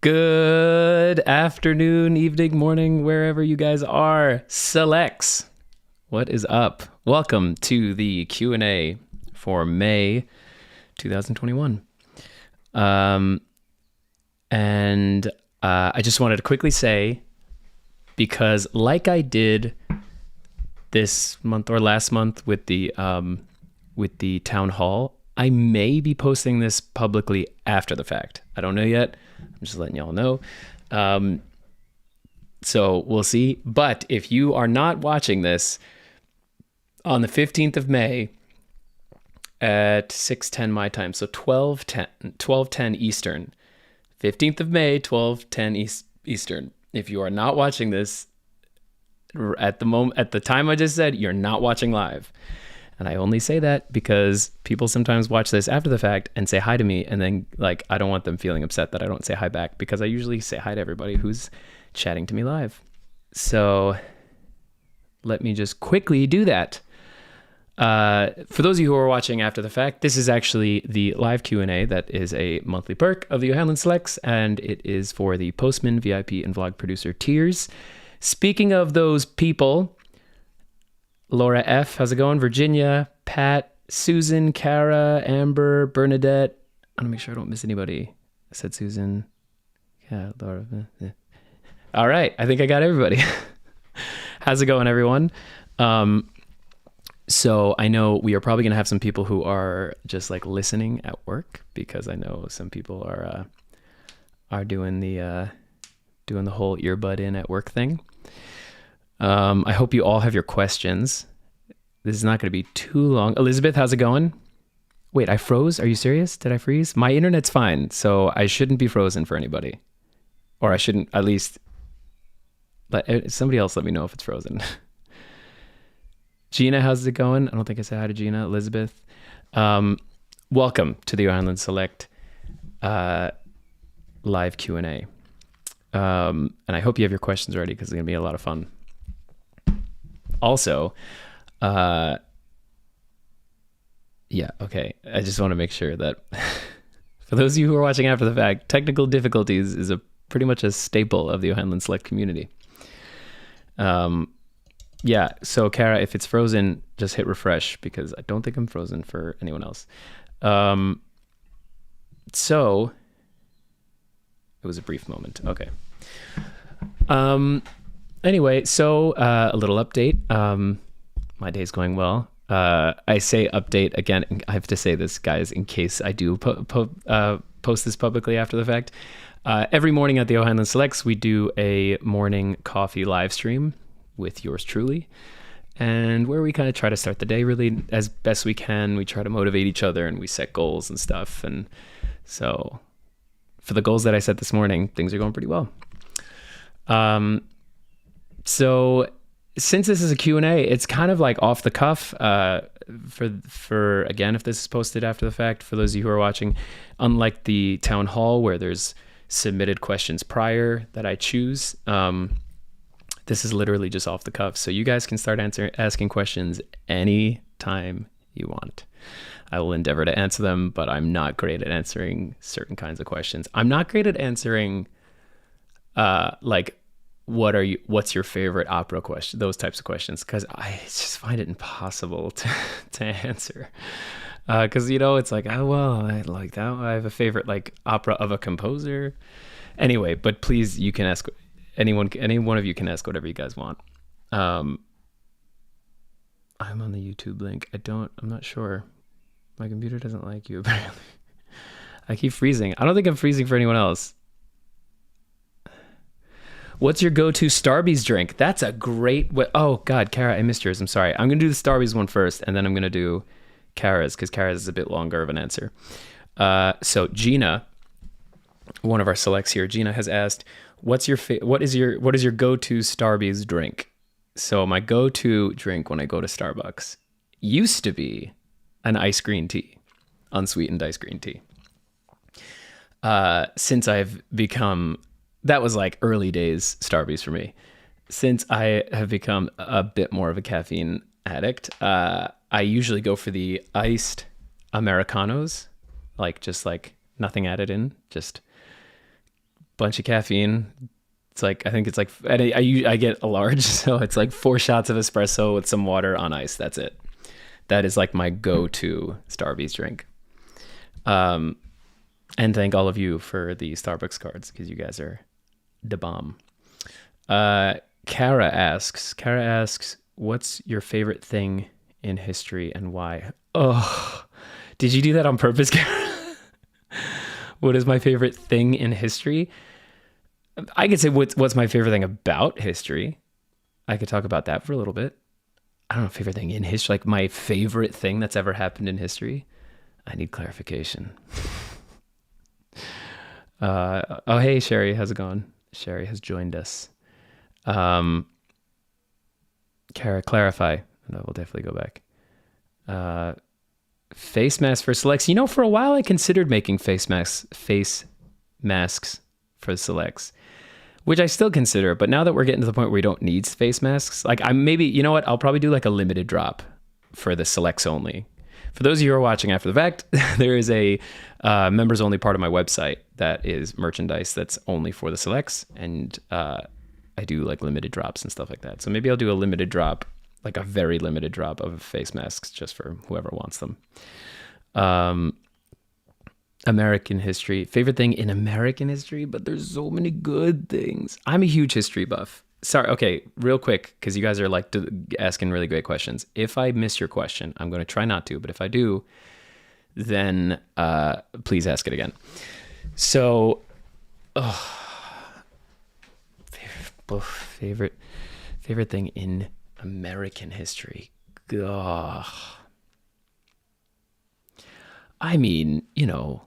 Good afternoon, evening, morning, wherever you guys are. Selects. What is up? Welcome to the Q&A for May 2021. I just wanted to quickly say, because like I did this month or last month with the town hall, I may be posting this publicly after the fact. I don't know yet. I'm just letting y'all know. So we'll see. But if you are not watching this on the 15th of May at 6:10 my time, so 12:10 Eastern, 15th of May, 12:10 Eastern. If you are not watching this at the time I just said, you're not watching live. And I only say that because people sometimes watch this after the fact and say hi to me, and then I don't want them feeling upset that I don't say hi back, because I usually say hi to everybody who's chatting to me live. So let me just quickly do that. For those of you who are watching after the fact, this is actually the live Q&A that is a monthly perk of the OHanlon Selects, and it is for the Postman, VIP, and Vlog Producer tiers. Speaking of those people, Laura F, how's it going? Virginia, Pat, Susan, Kara, Amber, Bernadette. I want to make sure I don't miss anybody. I said Susan. Yeah, Laura. Yeah. All right, I think I got everybody. How's it going, everyone? So I know we are probably going to have some people who are just listening at work, because I know some people are doing the whole earbud in at work thing. I hope you all have your questions. This is not going to be too long. Elizabeth, how's it going? Wait, I froze? Are you serious? Did I freeze? My internet's fine, so I shouldn't be frozen for anybody. Or I shouldn't, at least, somebody else let me know if it's frozen. Gina, how's it going? I don't think I said hi to Gina. Elizabeth. Welcome to the OHanlon Select live Q&A. And I hope you have your questions ready, because it's going to be a lot of fun. Also, yeah, okay. I just want to make sure that for those of you who are watching after the fact, technical difficulties is pretty much a staple of the OHanlon Select community. Yeah, so Kara, if it's frozen, just hit refresh, because I don't think I'm frozen for anyone else. So it was a brief moment. Okay. Anyway, so a little update. My day's going well. I say update again. I have to say this, guys, in case I do post this publicly after the fact. Every morning at the OHanlon Selects, we do a morning coffee live stream with yours truly, and where we kind of try to start the day really as best we can. We try to motivate each other, and we set goals and stuff. And so for the goals that I set this morning, things are going pretty well. So since this is a Q&A, it's kind of off the cuff. For again, if this is posted after the fact, for those of you who are watching, unlike the town hall where there's submitted questions prior that I choose, this is literally just off the cuff. So you guys can start asking questions anytime you want. I will endeavor to answer them, but I'm not great at answering certain kinds of questions. I'm not great at answering what's your favorite opera question, those types of questions, because I just find it impossible to answer. Because it's oh well, I like that. I have a favorite opera of a composer. Anyway, but please, you can ask any one of you can ask whatever you guys want. I'm on the YouTube link. I'm not sure. My computer doesn't like you apparently. I keep freezing. I don't think I'm freezing for anyone else. What's your go-to Starbucks drink? That's a great... Oh, God, Kara, I missed yours. I'm sorry. I'm going to do the Starbucks one first, and then I'm going to do Kara's, because Kara's is a bit longer of an answer. So Gina, one of our selects here, Gina has asked, what is your go-to Starbucks drink? So my go-to drink when I go to Starbucks used to be an iced green tea, unsweetened iced green tea. Since I've become... That was early days Starbucks for me. Since I have become a bit more of a caffeine addict, I usually go for the iced Americanos, just nothing added in, just bunch of caffeine. It's like, I think it's like, and I get a large, so it's like 4 shots of espresso with some water on ice. That's it. That is like my go-to Starbucks drink. And thank all of you for the Starbucks cards, because you guys are the bomb. Kara asks, what's your favorite thing in history and why? Oh, did you do that on purpose, Kara? What is my favorite thing in history? I could say what's my favorite thing about history. I could talk about that for a little bit. I don't know, favorite thing in history, like my favorite thing that's ever happened in history. I need clarification. Oh, hey, Sherry, how's it going? Sherry has joined us. Kara, clarify. No, we'll definitely go back. Face masks for selects. You know, for a while I considered making face masks for the selects, which I still consider. But now that we're getting to the point where we don't need face masks, like I'm maybe, you know what? I'll probably do like a limited drop for the selects only. For those of you who are watching after the fact, there is a members only part of my website that is merchandise that's only for the selects, and I do like limited drops and stuff like that. So maybe I'll do a limited drop, like a very limited drop of face masks just for whoever wants them. American history. Favorite thing in American history, but there's so many good things. I'm a huge history buff. Sorry, okay, real quick, because you guys are like asking really great questions. If I miss your question, I'm going to try not to, but if I do, then please ask it again. So, favorite thing in American history. I mean, you know,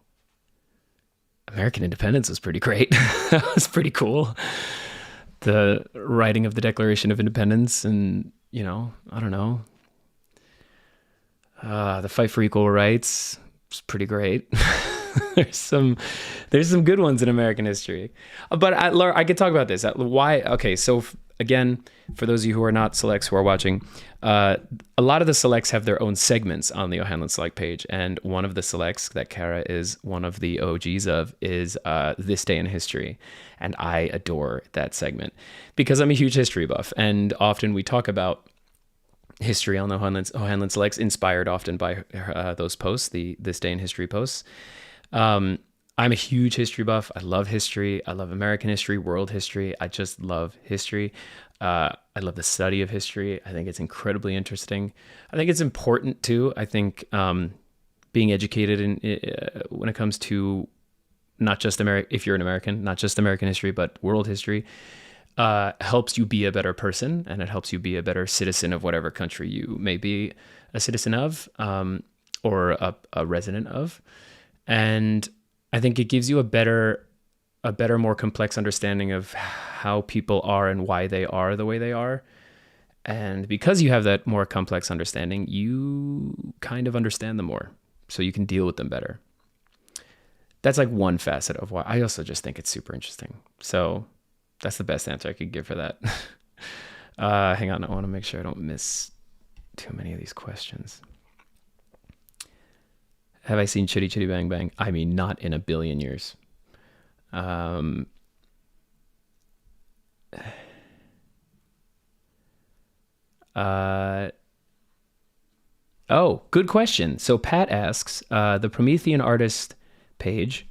American independence was pretty great. That was pretty cool. The writing of the Declaration of Independence, and, you know, I don't know. The fight for equal rights was pretty great. There's some good ones in American history, but I could talk about this. Why? Okay, so again, for those of you who are not selects who are watching, a lot of the selects have their own segments on the OHanlon Select page, and one of the selects that Kara is one of the OGs of is This Day in History, and I adore that segment because I'm a huge history buff, and often we talk about history on the OHanlon Selects, inspired often by those posts, the This Day in History posts. I'm a huge history buff. I love history. I love American history, world history. I just love history. I love the study of history. I think it's incredibly interesting. I think it's important too. I think being educated when it comes to not just if you're an American, not just American history, but world history, helps you be a better person, and it helps you be a better citizen of whatever country you may be a citizen of, or a resident of. And I think it gives you a better, more complex understanding of how people are and why they are the way they are. And because you have that more complex understanding, you kind of understand them more, so you can deal with them better. That's like one facet of why. I also just think it's super interesting. So that's the best answer I could give for that. Hang on, I want to make sure I don't miss too many of these questions. Have I seen Chitty Chitty Bang Bang? I mean, not in a billion years. Oh, good question. So Pat asks, the Promethean Artist page,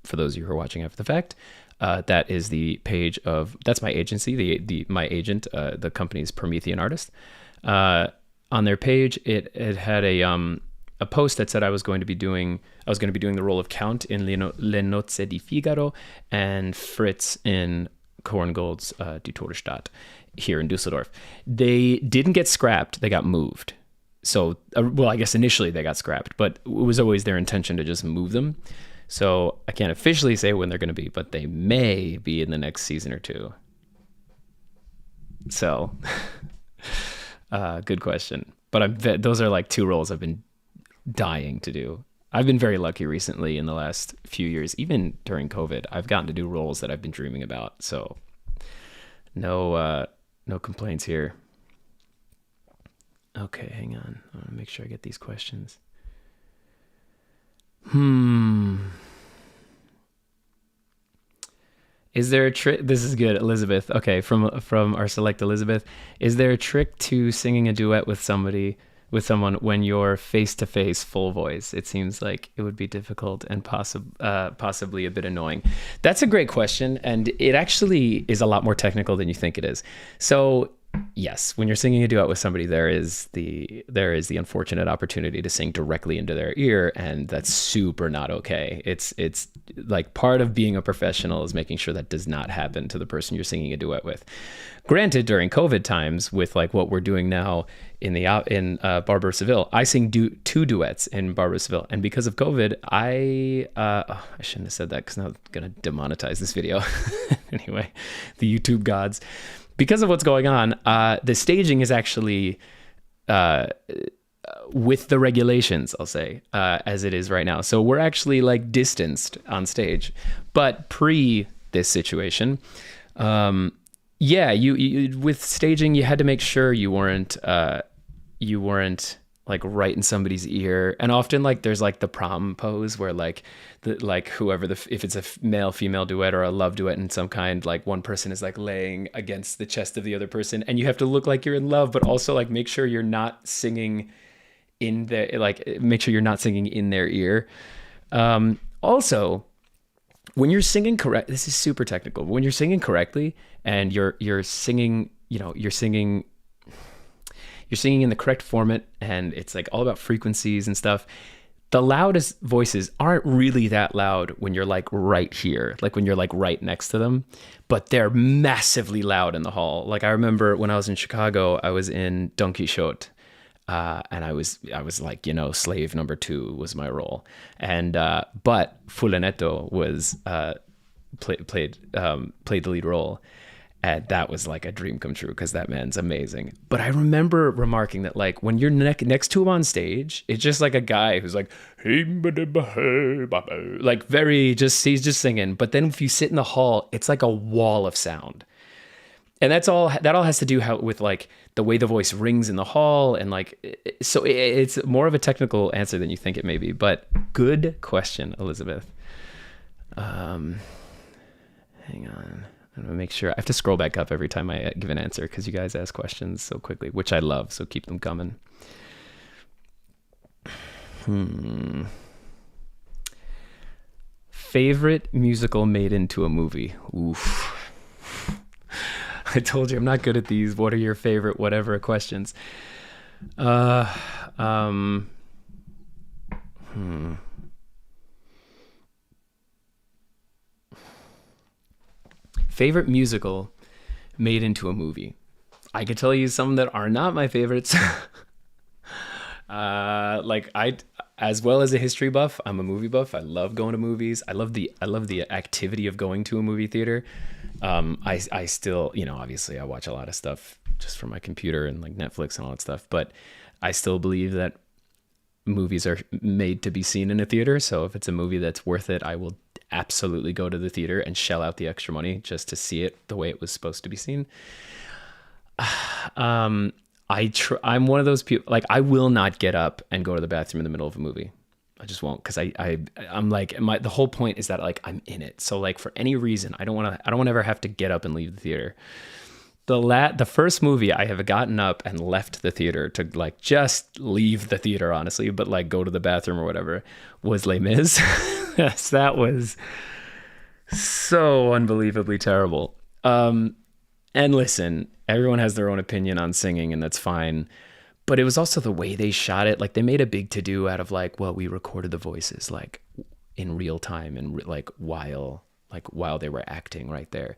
for those of you who are watching after the fact, that is the page of, that's my agency, my agent, the company's Promethean Artist. On their page, it had a post that said I was going to be doing the role of Count in Le Nozze di Figaro and Fritz in Korngold's Die Todesstadt here in Dusseldorf. They didn't get scrapped, they got moved. So, well, I guess initially they got scrapped, but it was always their intention to just move them. So I can't officially say when they're going to be, but they may be in the next season or two. So, good question. But those are like 2 roles I've been dying to do. I've been very lucky recently in the last few years, even during COVID. I've gotten to do roles that I've been dreaming about. So no complaints here. Okay, hang on. I want to make sure I get these questions. Is there a trick? This is good, Elizabeth. Okay, from our select Elizabeth. Is there a trick to singing a duet with someone when you're face to face, full voice? It seems like it would be difficult and possibly a bit annoying. That's a great question, and it actually is a lot more technical than you think it is. So yes, when you're singing a duet with somebody, there is the unfortunate opportunity to sing directly into their ear, and that's super not okay. It's like part of being a professional is making sure that does not happen to the person you're singing a duet with. Granted, during COVID times, with like what we're doing now in Barbara Seville, I sing two duets in Barbara Seville, and because of COVID, I shouldn't have said that because now I'm gonna demonetize this video. Anyway, the YouTube gods. Because of what's going on, the staging is actually with the regulations, I'll say, as it is right now. So we're actually like distanced on stage. But pre this situation, yeah, you with staging, you had to make sure you weren't like right in somebody's ear. And often like there's like the prom pose where like whoever if it's a male female duet or a love duet in some kind, like one person is like laying against the chest of the other person, and you have to look like you're in love, but also like make sure you're not singing in their make sure you're not singing in their ear. Also, when you're singing correct, this is super technical, but when you're singing correctly and you're singing, you're singing in the correct format, and it's like all about frequencies and stuff. The loudest voices aren't really that loud when you're like right here, like when you're like right next to them, but they're massively loud in the hall. Like I remember when I was in Chicago, I was in Don Quixote, and I was like, slave number 2 was my role, and but Fulanetto was played the lead role. And that was like a dream come true because that man's amazing. But I remember remarking that like when you're next to him on stage, it's just like a guy who's like, like he's just singing. But then if you sit in the hall, it's like a wall of sound. And that all has to do with like the way the voice rings in the hall. And like, so it's more of a technical answer than you think it may be. But good question, Elizabeth. Hang on. I'm going to make sure I have to scroll back up every time I give an answer because you guys ask questions so quickly, which I love. So keep them coming. Favorite musical made into a movie? Oof. I told you I'm not good at these. What are your favorite whatever questions? Favorite musical made into a movie. I could tell you some that are not my favorites. As well as a history buff, I'm a movie buff. I love going to movies. I love the activity of going to a movie theater. I still, obviously I watch a lot of stuff just from my computer and like Netflix and all that stuff, but I still believe that movies are made to be seen in a theater. So if it's a movie that's worth it, I will absolutely go to the theater and shell out the extra money just to see it the way it was supposed to be seen. I'm one of those people, like I will not get up and go to the bathroom in the middle of a movie. I just won't, because I'm like, the whole point is that like I'm in it. So like for any reason, I don't want to ever have to get up and leave the theater. The first movie I have gotten up and left the theater to like just leave the theater, honestly, but like go to the bathroom or whatever, was Les Mis. Yes, that was so unbelievably terrible. And listen, everyone has their own opinion on singing, and that's fine. But it was also the way they shot it. Like they made a big to-do out of like, well, we recorded the voices like in real time and like while they were acting right there.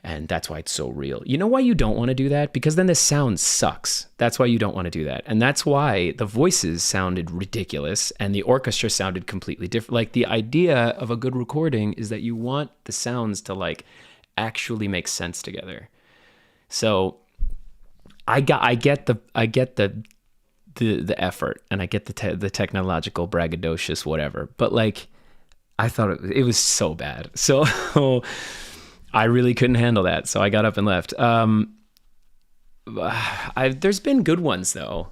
And that's why it's so real. You know why you don't want to do that? Because then the sound sucks. That's why you don't want to do that. And that's why the voices sounded ridiculous and the orchestra sounded completely different. Like the idea of a good recording is that you want the sounds to like actually make sense together. So I get the effort, and I get the technological braggadocious whatever. But like I thought it was so bad. So I really couldn't handle that, so I got up and left. There's been good ones though.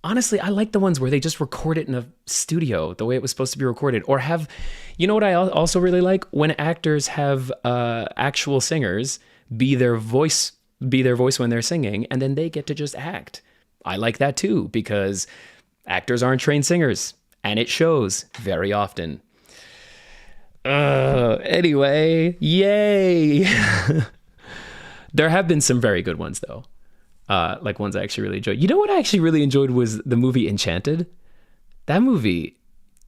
Honestly, I like the ones where they just record it in a studio the way it was supposed to be recorded, or have, you know what I also really like, when actors have actual singers be their voice be their voice when they're singing, and then they get to just act. I like that too, because actors aren't trained singers, and it shows very often. Anyway, yay. There have been some very good ones though. Like ones I actually really enjoyed. You know what I actually really enjoyed was the movie Enchanted. That movie,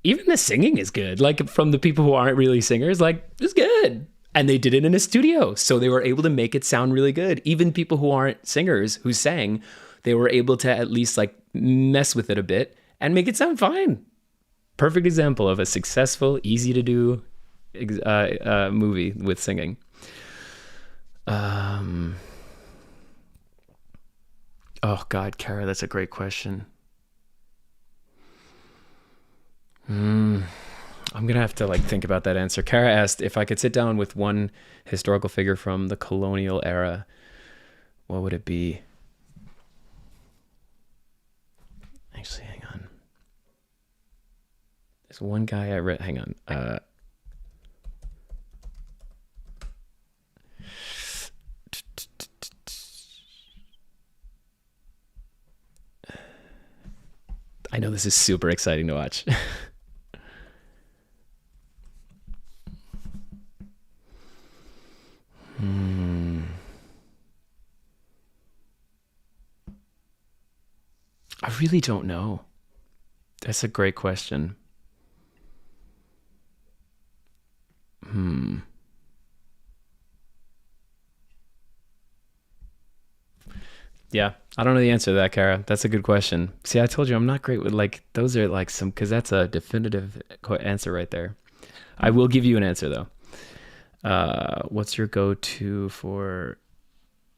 even the singing is good. Like from the people who aren't really singers, like it's good. And they did it in a studio, so they were able to make it sound really good. Even people who aren't singers who sang, they were able to at least like mess with it a bit and make it sound fine. Perfect example of a successful, easy to do movie with singing. Oh God, Kara, that's a great question. I'm gonna have to like think about that answer. Kara asked if I could sit down with one historical figure from the colonial era, what would it be? Actually, hang on. There's one guy I read. Hang on. I know this is super exciting to watch. I really don't know. That's a great question. Yeah, I don't know the answer to that, Kara. That's a good question. See, I told you I'm not great with like those are like some because that's a definitive answer right there. I will give you an answer though. What's your go-to for?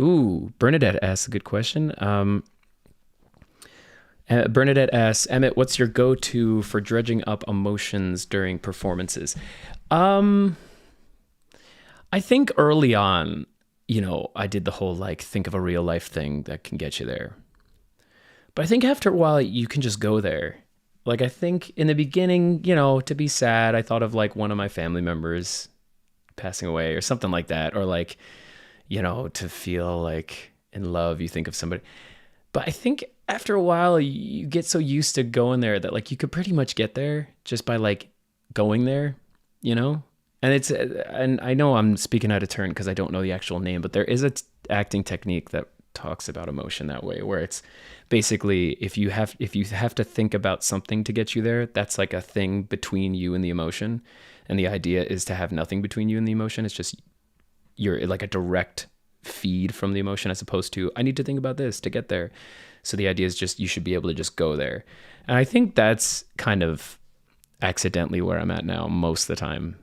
Ooh, Bernadette asks a good question. Bernadette asks, Emmett, what's your go-to for dredging up emotions during performances? Um, I think early on, I did the whole like think of a real life thing that can get you there. But I think after a while, you can just go there. Like, I think in the beginning, to be sad, I thought of like one of my family members passing away or something like that. Or like, to feel like in love, you think of somebody. But I think after a while, you get so used to going there that like you could pretty much get there just by like going there, you know? And I know I'm speaking out of turn because I don't know the actual name, but there is a acting technique that talks about emotion that way, where it's basically if you have to think about something to get you there, that's like a thing between you and the emotion. And the idea is to have nothing between you and the emotion. It's just you're like a direct feed from the emotion as opposed to I need to think about this to get there. So the idea is just you should be able to just go there. And I think that's kind of accidentally where I'm at now most of the time.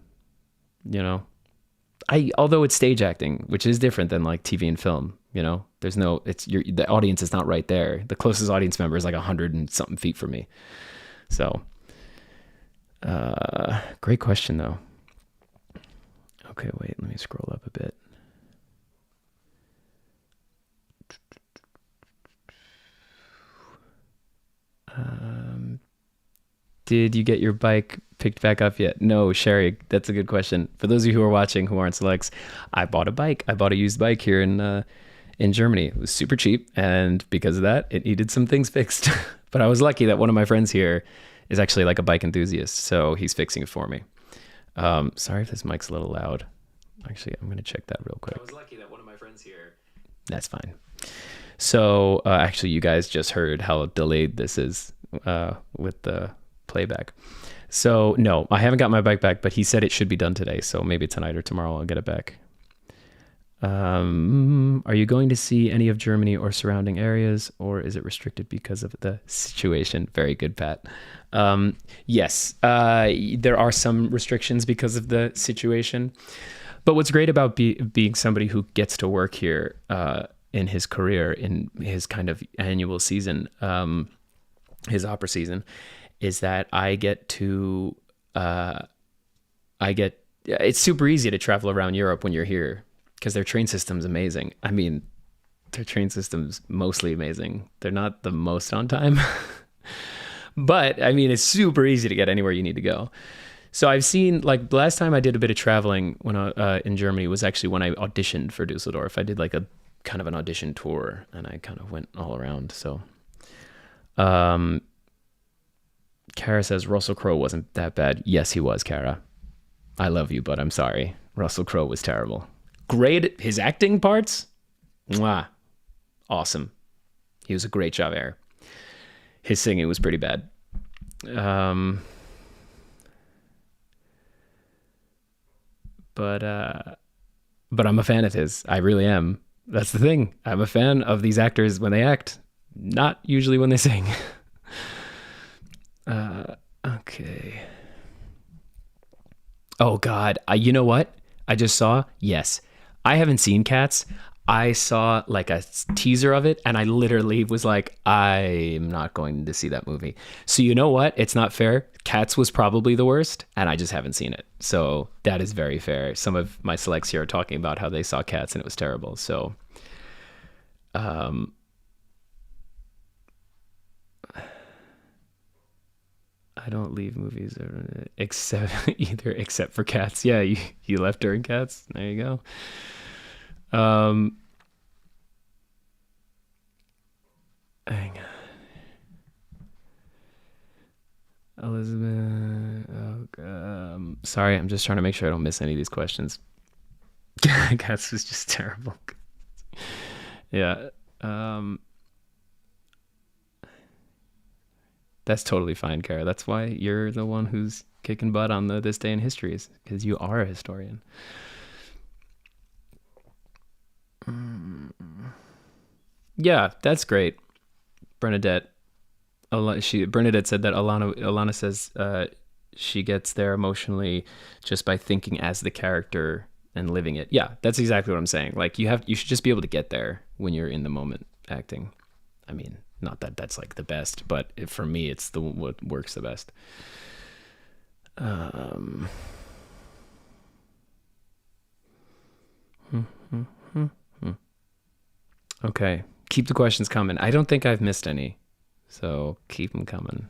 Although it's stage acting, which is different than like TV and film, the audience is not right there. The closest audience member is like 100 and something feet from me. So, great question though. Okay, wait, let me scroll up a bit. Did you get your bike picked back up yet? No, Sherry, that's a good question. For those of you who are watching who aren't selects, I bought a bike. I bought a used bike here in Germany. It was super cheap, and because of that, it needed some things fixed. But I was lucky that one of my friends here is actually like a bike enthusiast, so he's fixing it for me. Sorry if this mic's a little loud. Actually, I'm gonna check that real quick. I was lucky that one of my friends here. That's fine. So actually, you guys just heard how delayed this is with the playback. So no, I haven't got my bike back, but he said it should be done today. So maybe tonight or tomorrow I'll get it back. Are you going to see any of Germany or surrounding areas, or is it restricted because of the situation? Very good, Pat. Yes, there are some restrictions because of the situation. But what's great about being somebody who gets to work here in his career, in his kind of annual season, his opera season, is that it's super easy to travel around Europe when you're here because their train system's amazing. I mean, their train system's mostly amazing. They're not the most on time, But I mean, it's super easy to get anywhere you need to go. So I've seen, like, the last time I did a bit of traveling when in Germany was actually when I auditioned for Dusseldorf. I did like a kind of an audition tour, and I kind of went all around. So, Kara says Russell Crowe wasn't that bad. Yes, he was, Kara. I love you, but I'm sorry. Russell Crowe was terrible. Great, his acting parts, mwah, awesome. He was a great Javert. His singing was pretty bad. But I'm a fan of his. I really am. That's the thing. I'm a fan of these actors when they act, not usually when they sing. Okay. Oh God. You know what? I just saw. Yes. I haven't seen Cats. I saw like a teaser of it, and I literally was like, I'm not going to see that movie. So you know what? It's not fair. Cats was probably the worst, and I just haven't seen it. So that is very fair. Some of my selects here are talking about how they saw Cats and it was terrible. So, I don't leave movies except for Cats. Yeah, you left during Cats. There you go. Hang on. Elizabeth. Oh, sorry, I'm just trying to make sure I don't miss any of these questions. Cats was just terrible. Yeah. That's totally fine, Kara. That's why you're the one who's kicking butt on This Day in History, is because you are a historian. Yeah, that's great. Bernadette said that Alana says she gets there emotionally just by thinking as the character and living it. Yeah, that's exactly what I'm saying. Like you should just be able to get there when you're in the moment acting. I mean, not that that's like the best, but for me, it's what works the best. Okay, keep the questions coming. I don't think I've missed any, so keep them coming.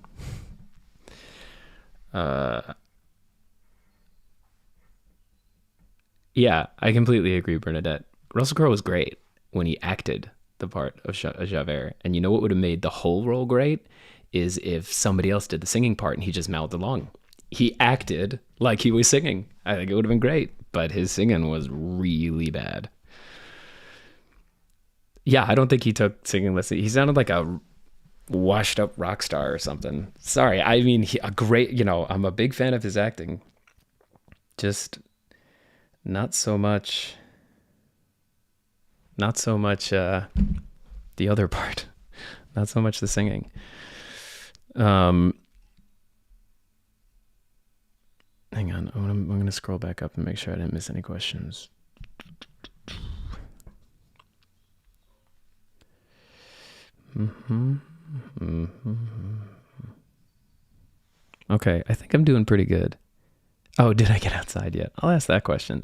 Yeah, I completely agree, Bernadette. Russell Crowe was great when he acted the part of Javert. And you know what would have made the whole role great is if somebody else did the singing part and he just mouthed along. He acted like he was singing. I think it would have been great, but his singing was really bad. Yeah, I don't think he took singing lessons. He sounded like a washed up rock star or something. Sorry, I mean, I'm a big fan of his acting. Just not so much the other part. Not so much the singing. Hang on, I'm going to scroll back up and make sure I didn't miss any questions. Okay, I think I'm doing pretty good. Oh, did I get outside yet? I'll answer that question.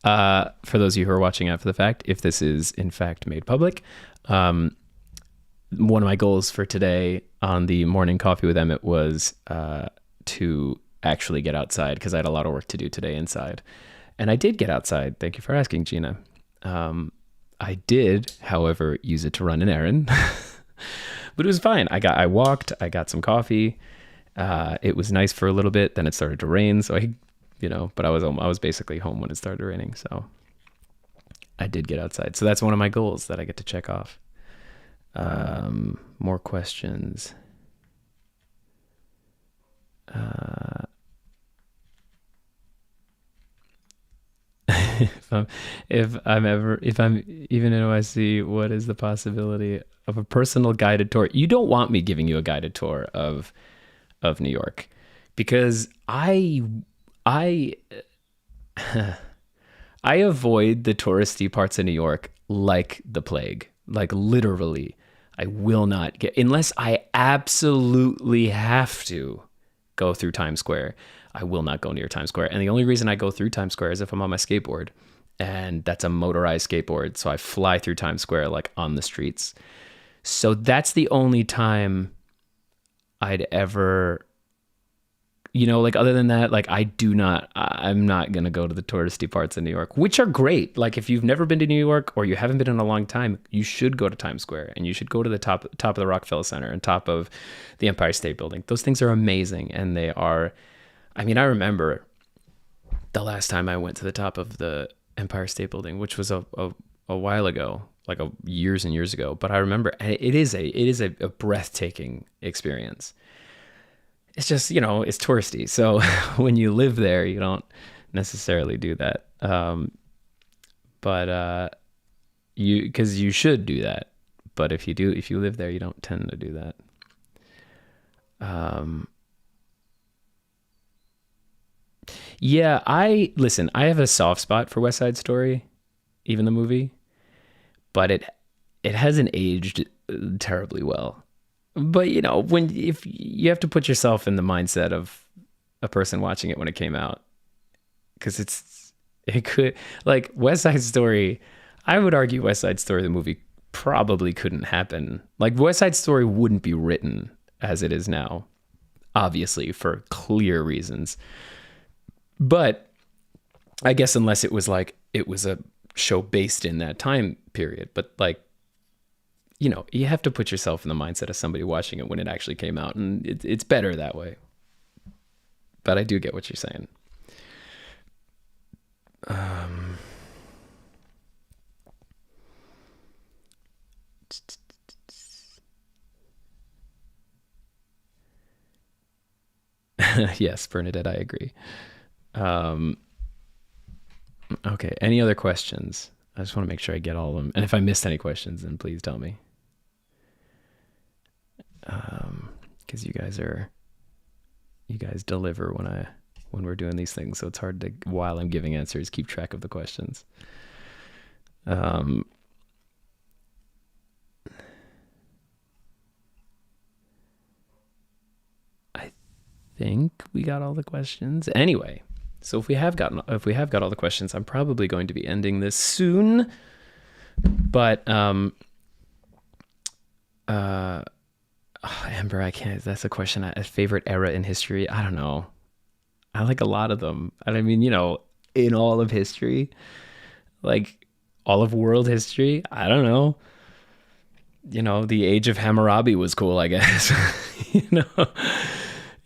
For those of you who are watching after the fact, if this is in fact made public, one of my goals for today on the morning coffee with Emmett was to actually get outside because I had a lot of work to do today inside. And I did get outside. Thank you for asking, Gina. I did, however, use it to run an errand, but it was fine. I walked, I got some coffee. It was nice for a little bit. Then it started to rain. So but I was basically home when it started raining. So I did get outside. So that's one of my goals that I get to check off. More questions. If I'm even in OIC, what is the possibility of a personal guided tour? You don't want me giving you a guided tour of New York, because I avoid the touristy parts of New York like the plague. Like literally, I will not get, unless I absolutely have to go through Times Square. I will not go near Times Square. And the only reason I go through Times Square is if I'm on my skateboard, and that's a motorized skateboard. So I fly through Times Square like on the streets. So that's the only time I'd ever, like other than that, like I'm not going to go to the touristy parts of New York, which are great. Like if you've never been to New York or you haven't been in a long time, you should go to Times Square and you should go to the top of the Rockefeller Center and top of the Empire State Building. Those things are amazing. And they are, I mean, I remember the last time I went to the top of the Empire State Building, which was a while ago, like years and years ago. But I remember it is a breathtaking experience. It's just, it's touristy. So when you live there, you don't necessarily do that. But because you should do that. But if you live there, you don't tend to do that. Yeah, I have a soft spot for West Side Story, even the movie, but it hasn't aged terribly well. But if you have to put yourself in the mindset of a person watching it when it came out, because it could, like West Side Story, I would argue West Side Story the movie probably couldn't happen. Like West Side Story wouldn't be written as it is now, obviously for clear reasons. But I guess unless it was a show based in that time period, but like, you have to put yourself in the mindset of somebody watching it when it actually came out, and it's better that way. But I do get what you're saying. Yes, Bernadette, I agree. Okay, any other questions? I just want to make sure I get all of them. And if I missed any questions, then please tell me. Because you guys deliver when we're doing these things, so it's hard to, while I'm giving answers, keep track of the questions. I think we got all the questions. Anyway, so if we have got all the questions, I'm probably going to be ending this soon. But Amber, I can't. That's a question. A favorite era in history? I don't know. I like a lot of them. I mean, in all of history, like all of world history. I don't know. The age of Hammurabi was cool, I guess.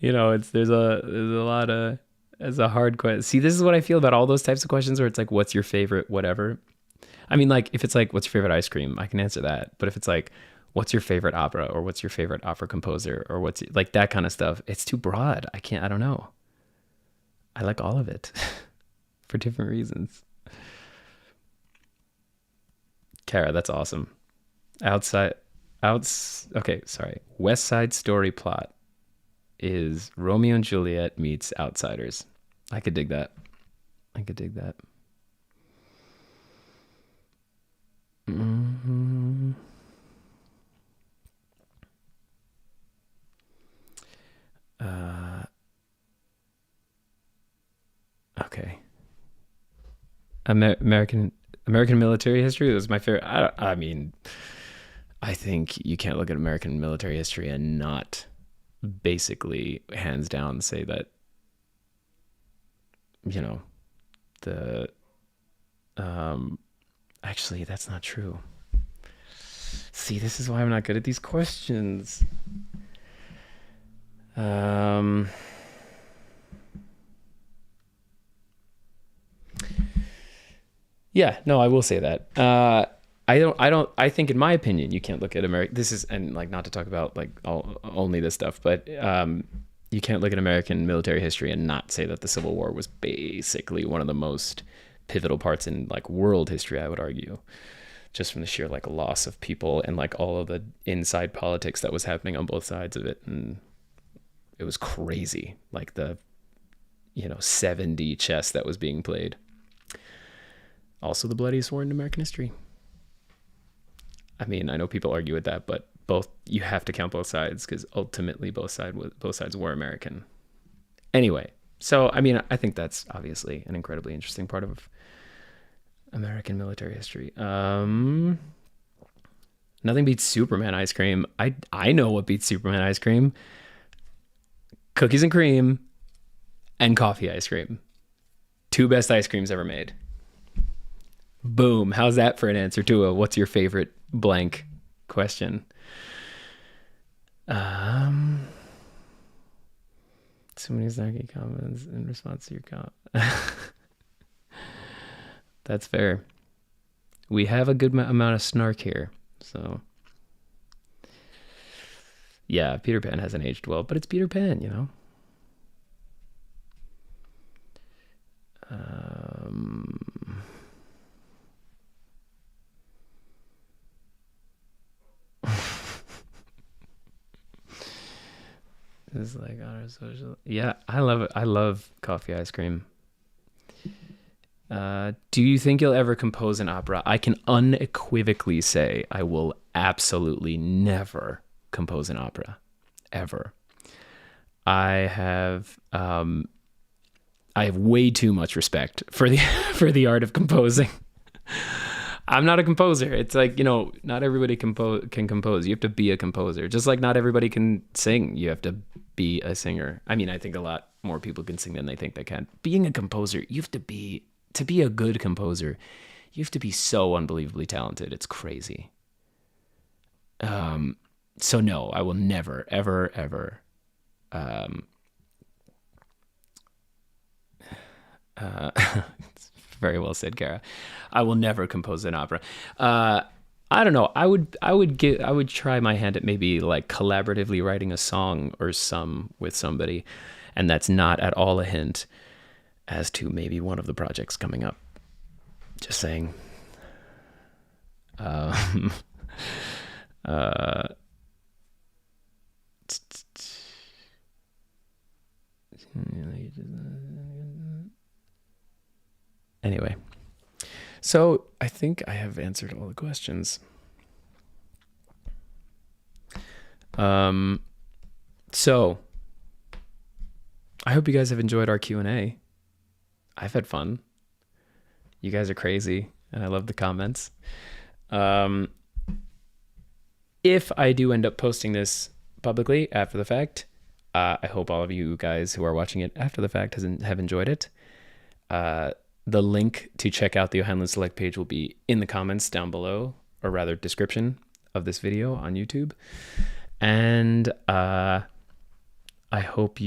There's a lot of, it's a hard question. See, this is what I feel about all those types of questions where it's like, what's your favorite whatever? I mean, like, if it's like, what's your favorite ice cream? I can answer that. But if it's like, what's your favorite opera, or what's your favorite opera composer, or what's like that kind of stuff, it's too broad. I don't know. I like all of it for different reasons. Kara, that's awesome. Okay, sorry. West Side Story plot is Romeo and Juliet meets Outsiders. I could dig that. Mm-hmm. Okay. American military history was my favorite. I mean, I think you can't look at American military history and not basically hands down say that, the actually that's not true. See, this is why I'm not good at these questions. Yeah, no, I will say that. I think in my opinion, you can't look at this is, and like, not to talk about like only this stuff, but you can't look at American military history and not say that the Civil War was basically one of the most pivotal parts in like world history, I would argue, just from the sheer like loss of people and like all of the inside politics that was happening on both sides of it. And it was crazy. Like the, 7D chess that was being played. Also the bloodiest war in American history. I mean, I know people argue with that, but you have to count both sides, because ultimately both sides were American. Anyway, so I mean, I think that's obviously an incredibly interesting part of American military history. Nothing beats Superman ice cream. I know what beats Superman ice cream. cookies and cream and coffee ice cream. 2 best ice creams ever made. Boom. How's that for an answer to a what's your favorite blank question? So many snarky comments in response to your comment. That's fair. We have a good amount of snark here. So, yeah, Peter Pan hasn't aged well, but it's Peter Pan, you know? It's like on our social. Yeah, I love it. I love coffee ice cream. Do you think you'll ever compose an opera? I can unequivocally say I will absolutely never compose an opera, ever. I have way too much respect for the for the art of composing. I'm not a composer. It's like, you know, not everybody can compose. You have to be a composer. Just like not everybody can sing. You have to be a singer. I mean, I think a lot more people can sing than they think they can. Being a composer, you have to be a good composer, you have to be so unbelievably talented. It's crazy. So no, I will never, ever, ever, very well said, Kara. I will never compose an opera. I don't know. I would try my hand at maybe like collaboratively writing a song or with somebody, and that's not at all a hint as to maybe one of the projects coming up. Just saying. Anyway, so I think I have answered all the questions. So I hope you guys have enjoyed our Q&A. I've had fun. You guys are crazy, and I love the comments. If I do end up posting this publicly after the fact, I hope all of you guys who are watching it after the fact have enjoyed it. The link to check out the OHanlon Select page will be in the comments down below, or rather description of this video on YouTube. And I hope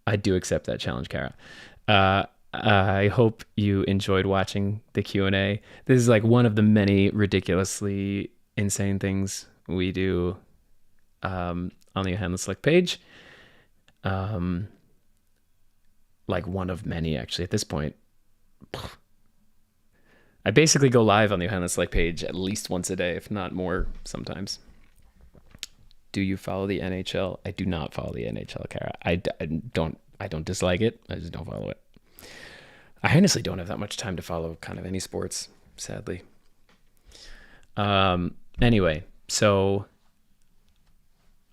I do accept that challenge, Kara. I hope you enjoyed watching the Q&A. This is like one of the many ridiculously insane things we do on the OHanlon Select page. Like one of many, actually, at this point. I basically go live on the OHanlon Select page at least once a day, if not more sometimes. Do you follow the NHL? I do not follow the NHL, Kara. I don't dislike it. I just don't follow it. I honestly don't have that much time to follow kind of any sports, sadly. Anyway, so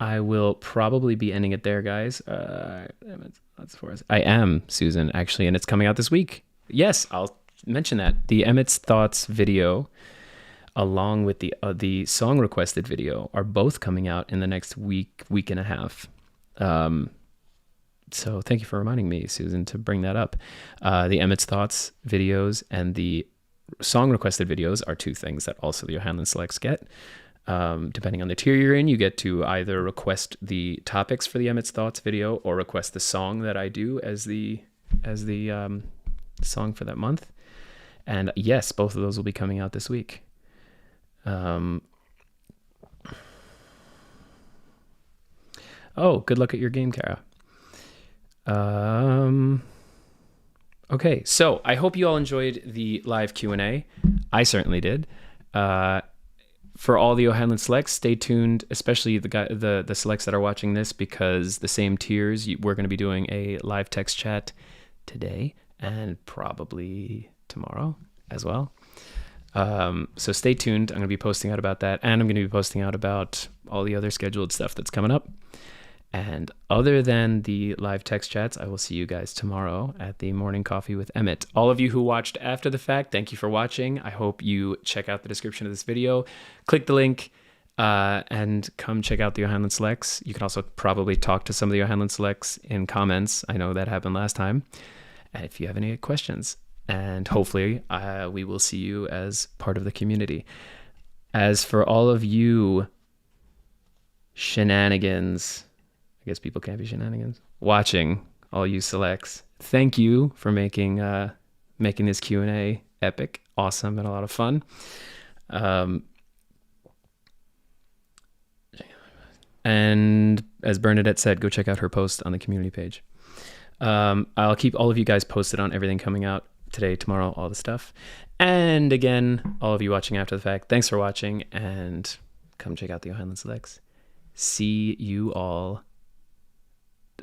I will probably be ending it there, guys. That's for us. I am, Susan, actually, and it's coming out this week. Yes, I'll mention that. The Emmett's Thoughts video, along with the song requested video, are both coming out in the next week and a half. So thank you for reminding me, Susan, to bring that up. The Emmett's Thoughts videos and the song requested videos are 2 things that also the OHanlon Selects get. Depending on the tier you're in, you get to either request the topics for the Emmett's Thoughts video or request the song that I do as the song for that month. And yes, both of those will be coming out this week. Oh, good luck at your game, Kara. Okay, so I hope you all enjoyed the live Q&A. I certainly did. For all the OHanlon Selects, stay tuned, especially the selects that are watching this, because the same tiers, we're going to be doing a live text chat today and probably tomorrow as well. So stay tuned. I'm going to be posting out about that, and I'm going to be posting out about all the other scheduled stuff that's coming up. And other than the live text chats, I will see you guys tomorrow at the morning coffee with Emmett. All of you who watched after the fact, thank you for watching. I hope you check out the description of this video. Click the link And come check out the OHanlon Selects. You can also probably talk to some of the OHanlon Selects in comments. I know that happened last time. And if you have any questions, and hopefully we will see you as part of the community. As for all of you shenanigans, I guess people can't be shenanigans, watching, all you selects, thank you for making this Q&A epic, awesome, and a lot of fun. And as Bernadette said, go check out her post on the community page. I'll keep all of you guys posted on everything coming out today, tomorrow, all the stuff. And again, all of you watching after the fact, thanks for watching, and come check out the OHanlon Selects. See you all,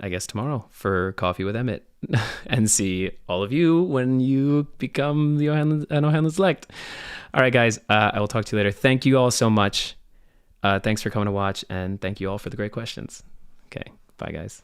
I guess, tomorrow for Coffee with Emmett. And see all of you when you become an OHanlon Select. All right, guys, I will talk to you later. Thank you all so much. Thanks for coming to watch, and thank you all for the great questions. Okay, bye, guys.